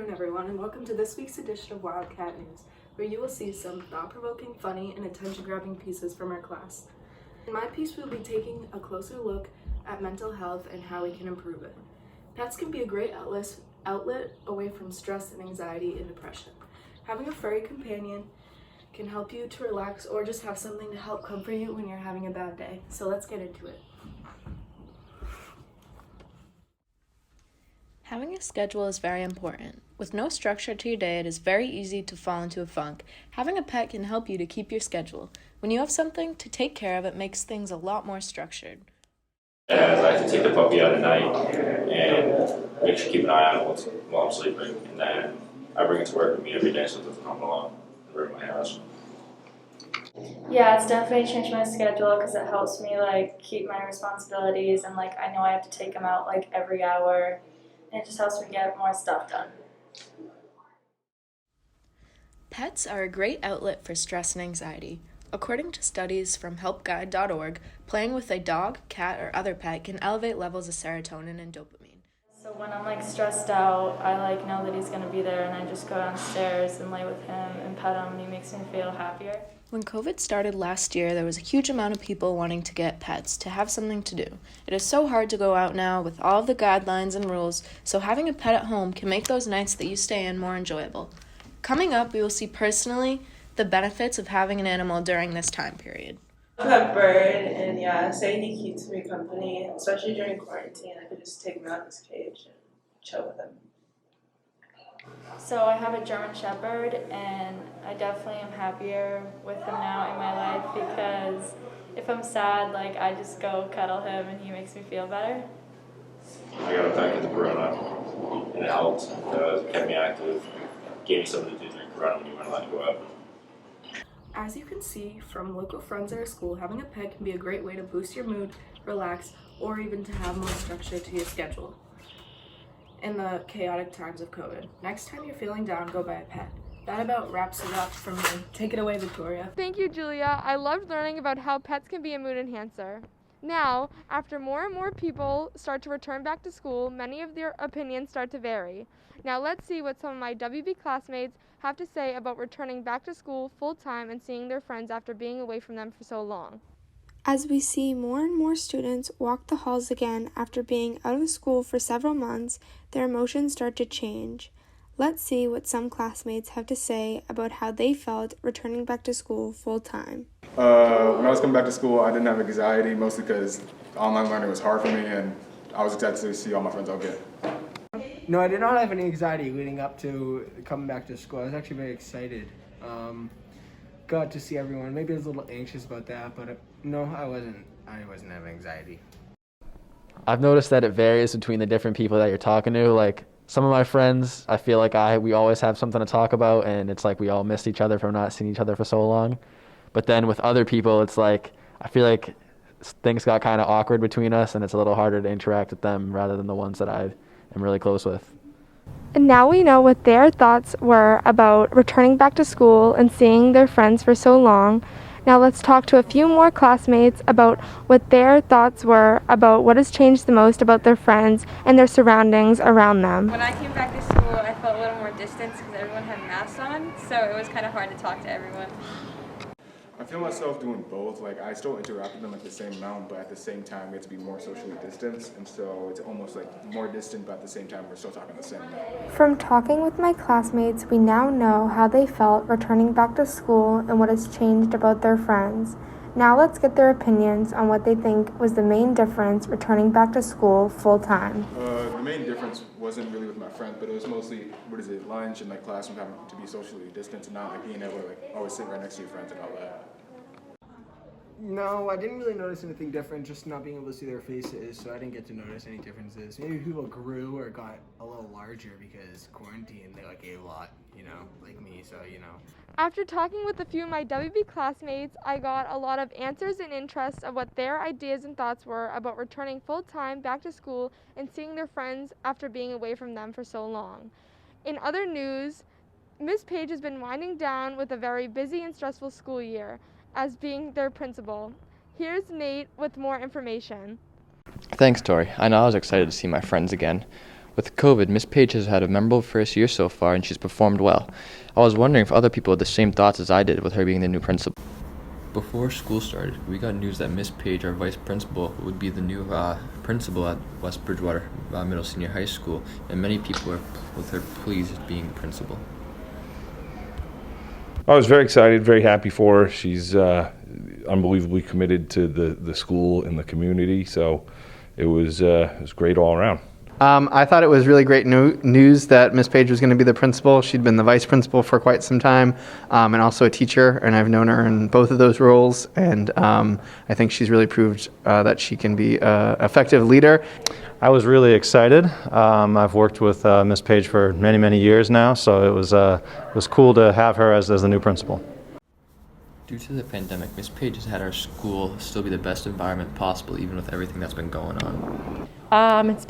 afternoon, everyone, and welcome to this week's edition of Wildcat News, where you will see some thought-provoking, funny, and attention-grabbing pieces from our class. In my piece, we'll be taking a closer look at mental health and how we can improve it. Pets can be a great outlet away from stress and anxiety and depression. Having a furry companion can help you to relax or just have something to help comfort you when you're having a bad day. So let's get into it. Having a schedule is very important. With no structure to your day, it is very easy to fall into a funk. Having a pet can help you to keep your schedule. When you have something to take care of, it makes things a lot more structured. I like to take the puppy out at night and make sure to keep an eye on it while I'm sleeping. And then I bring it to work with me every day so it doesn't come along and ruin my house. Yeah, it's definitely changed my schedule because it helps me keep my responsibilities and I know I have to take them out every hour. And it just helps me get more stuff done. Pets are a great outlet for stress and anxiety. According to studies from helpguide.org, playing with a dog, cat, or other pet can elevate levels of serotonin and dopamine. So when I'm stressed out, I know that he's going to be there and I just go downstairs and lay with him and pet him and he makes me feel happier. When COVID started last year, there was a huge amount of people wanting to get pets, to have something to do. It is so hard to go out now with all of the guidelines and rules, so having a pet at home can make those nights that you stay in more enjoyable. Coming up, we will see personally the benefits of having an animal during this time period. I have Bird, and say he keeps me company, especially during quarantine. I could just take him out of his cage and chill with him. So I have a German Shepherd and I definitely am happier with him now in my life because if I'm sad, I just go cuddle him and he makes me feel better. I got back into Corona and it helped because it kept me active, gave me something to do during Corona when you weren't allowed to go out. As you can see from local friends at our school, having a pet can be a great way to boost your mood, relax, or even to have more structure to your schedule in the chaotic times of COVID. Next time you're feeling down, go buy a pet. That about wraps it up from me. Take it away, Victoria. Thank you, Julia. I loved learning about how pets can be a mood enhancer. Now, after more and more people start to return back to school, many of their opinions start to vary. Now let's see what some of my WB classmates have to say about returning back to school full-time and seeing their friends after being away from them for so long. As we see more and more students walk the halls again after being out of school for several months, their emotions start to change. Let's see what some classmates have to say about how they felt returning back to school full-time. When I was coming back to school, I didn't have anxiety, mostly because online learning was hard for me, and I was excited to see all my friends again. No, I did not have any anxiety leading up to coming back to school. I was actually very excited. Got to see everyone. Maybe I was a little anxious about that, but no, I wasn't having anxiety. I've noticed that it varies between the different people that you're talking to. Some of my friends, I feel we always have something to talk about, and it's we all missed each other from not seeing each other for so long. But then with other people, it's I feel things got kind of awkward between us, and it's a little harder to interact with them rather than the ones that I am really close with. And now we know what their thoughts were about returning back to school and seeing their friends for so long. Now let's talk to a few more classmates about what their thoughts were about what has changed the most about their friends and their surroundings around them. When I came back to school, I felt a little more distance because everyone had masks on, so it was kind of hard to talk to everyone. I feel myself doing both. I still interact with them at the same amount, but at the same time, we have to be more socially distanced, and so it's almost more distant, but at the same time, we're still talking the same amount. From talking with my classmates, we now know how they felt returning back to school and what has changed about their friends. Now let's get their opinions on what they think was the main difference returning back to school full-time. The main difference wasn't really with my friends, but it was mostly, lunch and classroom having to be socially distanced and not being able to always sit right next to your friends and all that. No, I didn't really notice anything different, just not being able to see their faces, so I didn't get to notice any differences. Maybe people grew or got a little larger because quarantine, they ate a lot, like me, so. After talking with a few of my WB classmates, I got a lot of answers and interests of what their ideas and thoughts were about returning full-time back to school and seeing their friends after being away from them for so long. In other news, Ms. Page has been winding down with a very busy and stressful school year as being their principal. Here's Nate with more information. Thanks, Tori. I know I was excited to see my friends again. With COVID, Miss Page has had a memorable first year so far, and she's performed well. I was wondering if other people had the same thoughts as I did with her being the new principal. Before school started, we got news that Miss Page, our vice principal, would be the new principal at West Bridgewater Middle Senior High School, and many people were with her pleased being the principal. I was very excited, very happy for her. She's unbelievably committed to the school and the community, so it was great all around. I thought it was really great news that Miss Page was going to be the principal. She'd been the vice principal for quite some time, and also a teacher, and I've known her in both of those roles, and I think she's really proved that she can be an effective leader. I was really excited. I've worked with Miss Page for many, many years now, so it was cool to have her as the new principal. Due to the pandemic, Miss Page has had our school still be the best environment possible, even with everything that's been going on. It's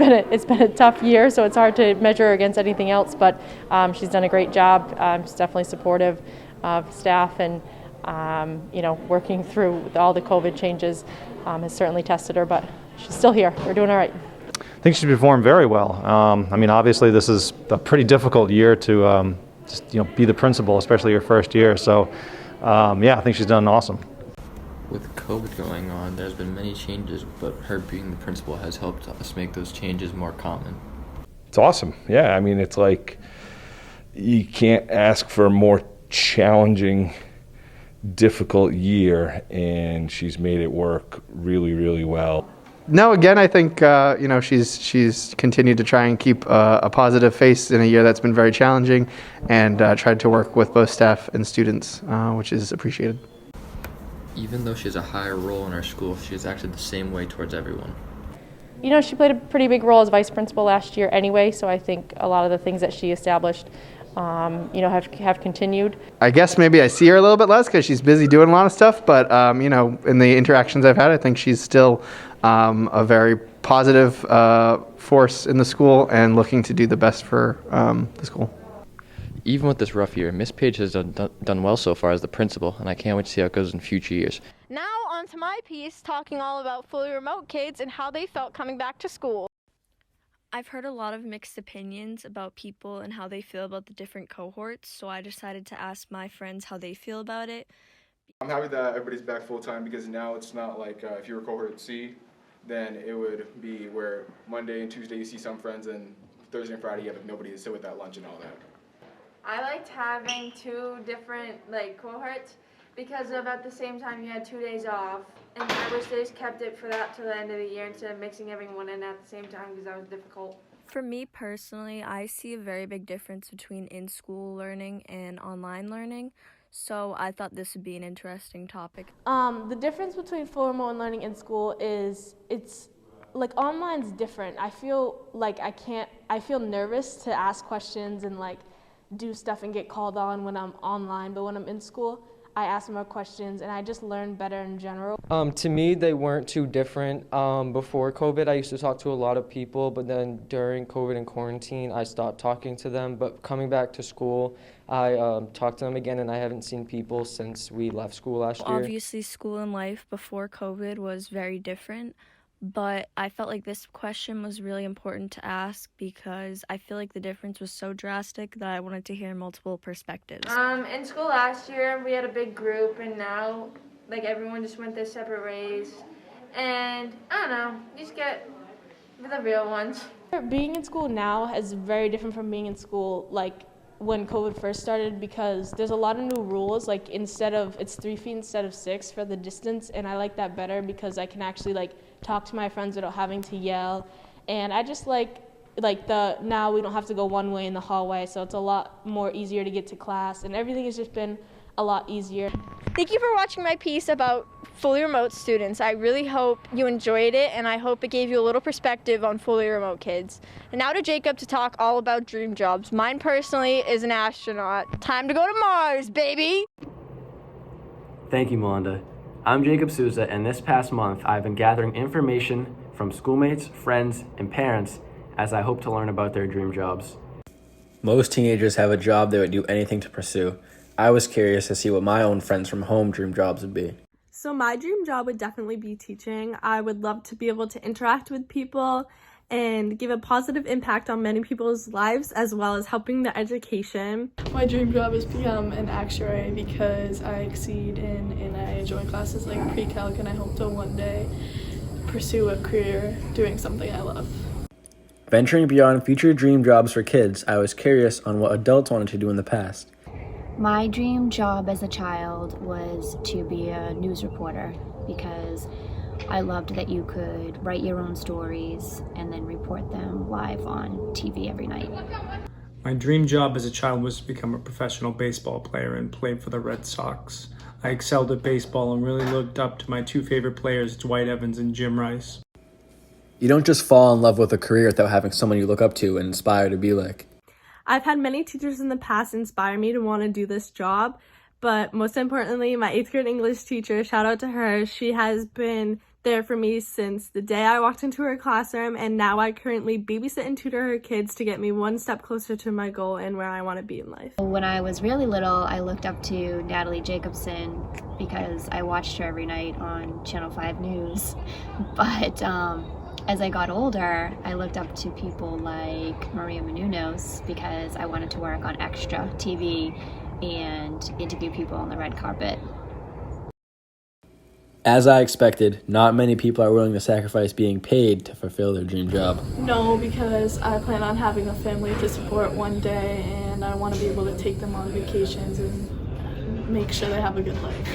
been a tough year, so it's hard to measure against anything else. But she's done a great job. She's definitely supportive of staff, and working through all the COVID changes has certainly tested her. But she's still here. We're doing all right. I think she's performed very well. Obviously this is a pretty difficult year to be the principal, especially your first year. So, I think she's done awesome. With COVID going on, there's been many changes, but her being the principal has helped us make those changes more common. It's awesome. Yeah, it's like you can't ask for a more challenging, difficult year, and she's made it work really, really well. No, again, I think she's continued to try and keep a positive face in a year that's been very challenging, and tried to work with both staff and students, which is appreciated. Even though she has a higher role in our school, she has acted the same way towards everyone. She played a pretty big role as vice principal last year anyway, so I think a lot of the things that she established have continued. I guess maybe I see her a little bit less because she's busy doing a lot of stuff, but in the interactions I've had, I think she's still a very positive force in the school and looking to do the best for the school. Even with this rough year, Miss Page has done well so far as the principal, and I can't wait to see how it goes in future years. Now on to my piece, talking all about fully remote kids and how they felt coming back to school. I've heard a lot of mixed opinions about people and how they feel about the different cohorts, so I decided to ask my friends how they feel about it. I'm happy that everybody's back full-time, because now it's not like if you were cohort C, then it would be where Monday and Tuesday you see some friends, and Thursday and Friday you have nobody to sit with at lunch and all that. I liked having two different cohorts because at the same time you had 2 days off, and I wish they just kept it for that till the end of the year instead of mixing everyone in at the same time because that was difficult. For me personally, I see a very big difference between in-school learning and online learning, so I thought this would be an interesting topic. The difference between full remote learning in school is online's different. I feel I feel nervous to ask questions and do stuff and get called on when I'm online, but when I'm in school, I ask more questions and I just learn better in general. To me, they weren't too different. Before COVID, I used to talk to a lot of people, but then during COVID and quarantine, I stopped talking to them. But coming back to school, I talked to them again, and I haven't seen people since we left school last year. Obviously, school and life before COVID was very different, but I felt like this question was really important to ask because I feel like the difference was so drastic that I wanted to hear multiple perspectives. In school last year, we had a big group, and now everyone just went their separate ways. And I don't know, you just get the real ones. Being in school now is very different from being in school when COVID first started, because there's a lot of new rules. It's 3 feet instead of 6 for the distance, and I like that better because I can actually talk to my friends without having to yell. And I just now we don't have to go one way in the hallway, so it's a lot more easier to get to class, and everything has just been a lot easier. Thank you for watching my piece about fully remote students. I really hope you enjoyed it, and I hope it gave you a little perspective on fully remote kids. And now to Jacob to talk all about dream jobs. Mine personally is an astronaut. Time to go to Mars, baby! Thank you, Melinda. I'm Jacob Souza, and this past month I've been gathering information from schoolmates, friends, and parents as I hope to learn about their dream jobs. Most teenagers have a job they would do anything to pursue. I was curious to see what my own friends from home dream jobs would be. So my dream job would definitely be teaching. I would love to be able to interact with people and give a positive impact on many people's lives, as well as helping the education. My dream job is become an actuary because I exceed and I enjoy classes like pre-calc, and I hope to one day pursue a career doing something I love. Venturing beyond future dream jobs for kids, I was curious on what adults wanted to do in the past. My dream job as a child was to be a news reporter because I loved that you could write your own stories and then report them live on TV every night. My dream job as a child was to become a professional baseball player and play for the Red Sox. I excelled at baseball and really looked up to my two favorite players, Dwight Evans and Jim Rice. You don't just fall in love with a career without having someone you look up to and aspire to be like. I've had many teachers in the past inspire me to want to do this job, but most importantly, my 8th grade English teacher, shout out to her, she has been there for me since the day I walked into her classroom, and now I currently babysit and tutor her kids to get me one step closer to my goal and where I want to be in life. When I was really little, I looked up to Natalie Jacobson because I watched her every night on Channel 5 News. But as I got older, I looked up to people like Maria Menounos because I wanted to work on Extra TV and interview people on the red carpet. As I expected, not many people are willing to sacrifice being paid to fulfill their dream job. No, because I plan on having a family to support one day, and I want to be able to take them on vacations and make sure they have a good life.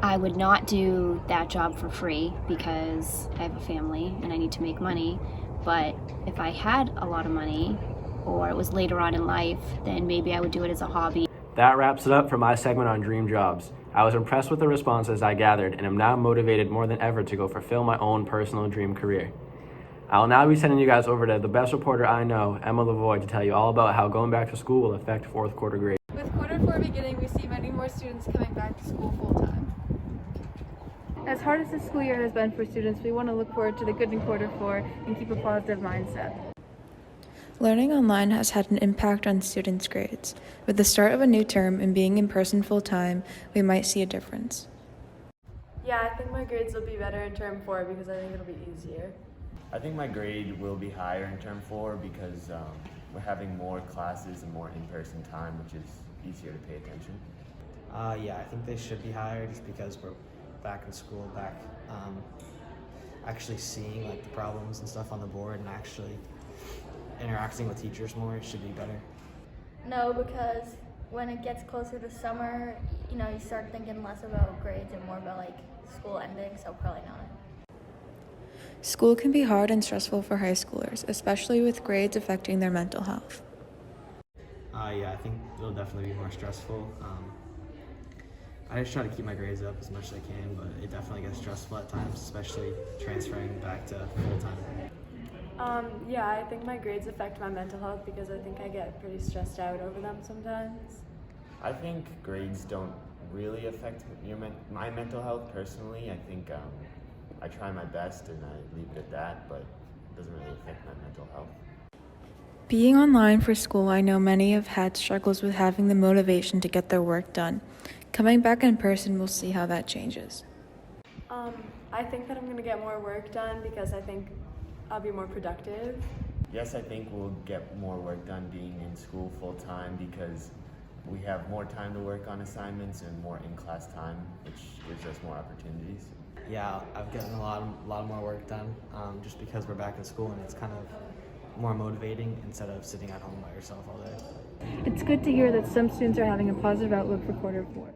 I would not do that job for free because I have a family and I need to make money. But if I had a lot of money or it was later on in life, then maybe I would do it as a hobby. That wraps it up for my segment on dream jobs. I was impressed with the responses I gathered and am now motivated more than ever to go fulfill my own personal dream career. I will now be sending you guys over to the best reporter I know, Emma Lavoie, to tell you all about how going back to school will affect fourth quarter grades. With quarter 4 beginning, we see many more students coming back to school full-time. As hard as this school year has been for students, we want to look forward to the good in quarter 4 and keep a positive mindset. Learning online has had an impact on students' grades. With the start of a new term and being in person full-time, we might see a difference. Yeah, I think my grades will be better in term 4 because I think it'll be easier. I think my grade will be higher in term 4 because we're having more classes and more in-person time, which is easier to pay attention. Yeah, I think they should be higher just because we're back in school, actually seeing like the problems and stuff on the board and actually interacting with teachers more. It should be better. No, because when it gets closer to summer, you start thinking less about grades and more about like school ending, so probably not. School can be hard and stressful for high schoolers, especially with grades affecting their mental health. Yeah, I think it'll definitely be more stressful. I just try to keep my grades up as much as I can, but it definitely gets stressful at times, especially transferring back to full-time. Yeah, I think my grades affect my mental health because I think I get pretty stressed out over them sometimes. I think grades don't really affect my mental health personally. I think I try my best and I leave it at that, but it doesn't really affect my mental health. Being online for school, I know many have had struggles with having the motivation to get their work done. Coming back in person, we'll see how that changes. I think that I'm going to get more work done because I think I'll be more productive. Yes, I think we'll get more work done being in school full-time because we have more time to work on assignments and more in-class time, which gives us more opportunities. Yeah, I've gotten a lot more work done just because we're back in school and it's kind of more motivating instead of sitting at home by yourself all day. It's good to hear that some students are having a positive outlook for quarter 4.